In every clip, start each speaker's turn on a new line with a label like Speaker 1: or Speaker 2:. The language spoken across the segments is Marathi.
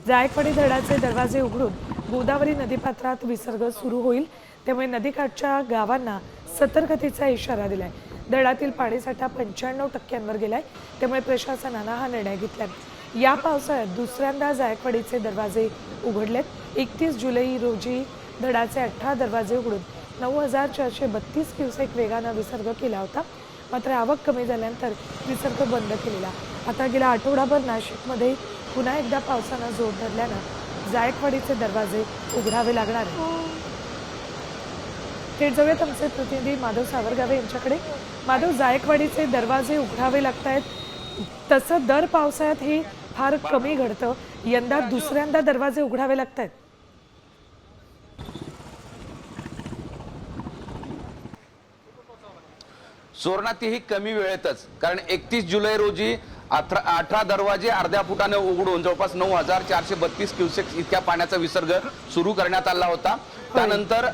Speaker 1: जायकवाडी धरणाचे दरवाजे उघडून गोदावरी नदीपात्रात विसर्ग सुरू होईल, त्यामुळे नदीकाठच्या गावांना सतर्कतेचा इशारा दिलाय। धरणातील पाणीसाठा 95% गेलाय, त्यामुळे प्रशासनानं हा निर्णय घेतलाय। या पावसाळ्यात दुसऱ्यांदा जायकवाडीचे दरवाजे उघडलेत। 31 जुलै रोजी धरणाचे 18 दरवाजे उघडून 9432 क्युसेक वेगानं विसर्ग केला होता, मात्र आवक कमी झाल्यानंतर विसर्ग बंद केलेला। आता गेला आठवडाभर नाशिकमध्ये पुन्हा एकदा पावसानं जोर धरल्यानं जायकवाडीचे दरवाजे उघडावे लागणार आहेत। थेट जाऊयात आमचे प्रतिनिधी माधव सावरगावे यांच्याकडे। माधव, जायकवाडीचे दरवाजे उघडावे लागतायत, तसं दर पावसाळ्यात हे फार कमी घडतं, यंदा दुसऱ्यांदा दरवाजे उघडावे लागतायत।
Speaker 2: सुवर्णा, तीही कमी वेळेतच, कारण 31 जुलै रोजी 18 दरवाजे अर्ध्या फुटाने उघडून जवळपास 9432 क्युसेक इतक्या पाण्याचा विसर्ग सुरू करण्यात आला होता। त्यानंतर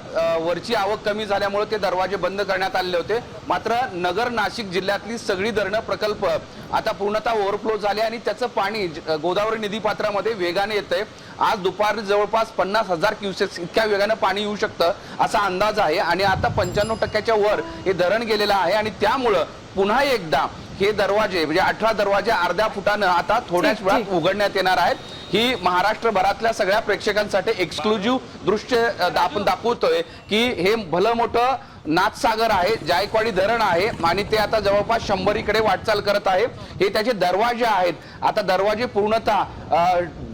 Speaker 2: वरची आवक कमी झाल्यामुळे ते दरवाजे बंद करण्यात आले होते। मात्र नगर नाशिक जिल्ह्यातली सगळी धरणं प्रकल्प आता पूर्णतः ओव्हरफ्लो झाले आणि त्याचं पाणी गोदावरी नदीपात्रामध्ये वेगाने येतंय। आज दुपारी जवळपास 50,000 क्युसेक इतक्या वेगाने पाणी येऊ शकतं असा अंदाज आहे आणि आता 95% वर हे धरण गेलेलं आहे आणि त्यामुळे पुन्हा एकदा हे दरवाजे म्हणजे 18 दरवाजे अर्ध्या फुटानं आता थोड्याच वेळात उघडण्यात येणार आहेत। ही महाराष्ट्रभरातल्या सगळ्या प्रेक्षकांसाठी एक्सक्लुझिव्ह दृश्य आपण दाखवतोय की हे भलं मोठं नाथसागर आहे, जायकवाडी धरण आहे आणि ते आता जवळपास 100 कडे वाटचाल करत आहे। हे त्याचे दरवाजे आहेत, आता दरवाजे पूर्णतः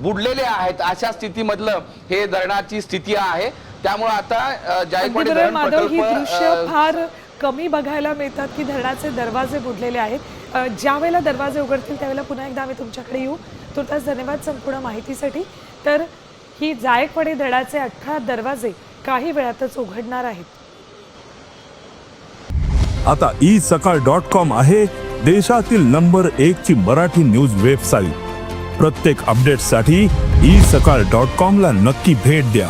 Speaker 2: बुडलेले आहेत अशा स्थितीमधलं हे धरणाची स्थिती आहे। त्यामुळे आता जायकवाडी धरण प्रकल्प
Speaker 1: फार कमी बघायला मिळतात की धरणाचे दरवाजे बुडलेले आहेत। ज्या वेळेला दरवाजे उघडतील त्यावेळेला पुन्हा एकदा आम्ही तुमच्याकडे येऊ। तुर्तास धन्यवाद संपूर्ण माहितीसाठी। तर ही जायकवाडी धरणाचे 18 दरवाजे काही वेळातच उघडणार आहेत।
Speaker 3: आता isakal.com आहे देशातील नंबर 1 ची मराठी न्यूज वेबसाईट। प्रत्येक अपडेटसाठी isakal.com ला नक्की भेट द्या।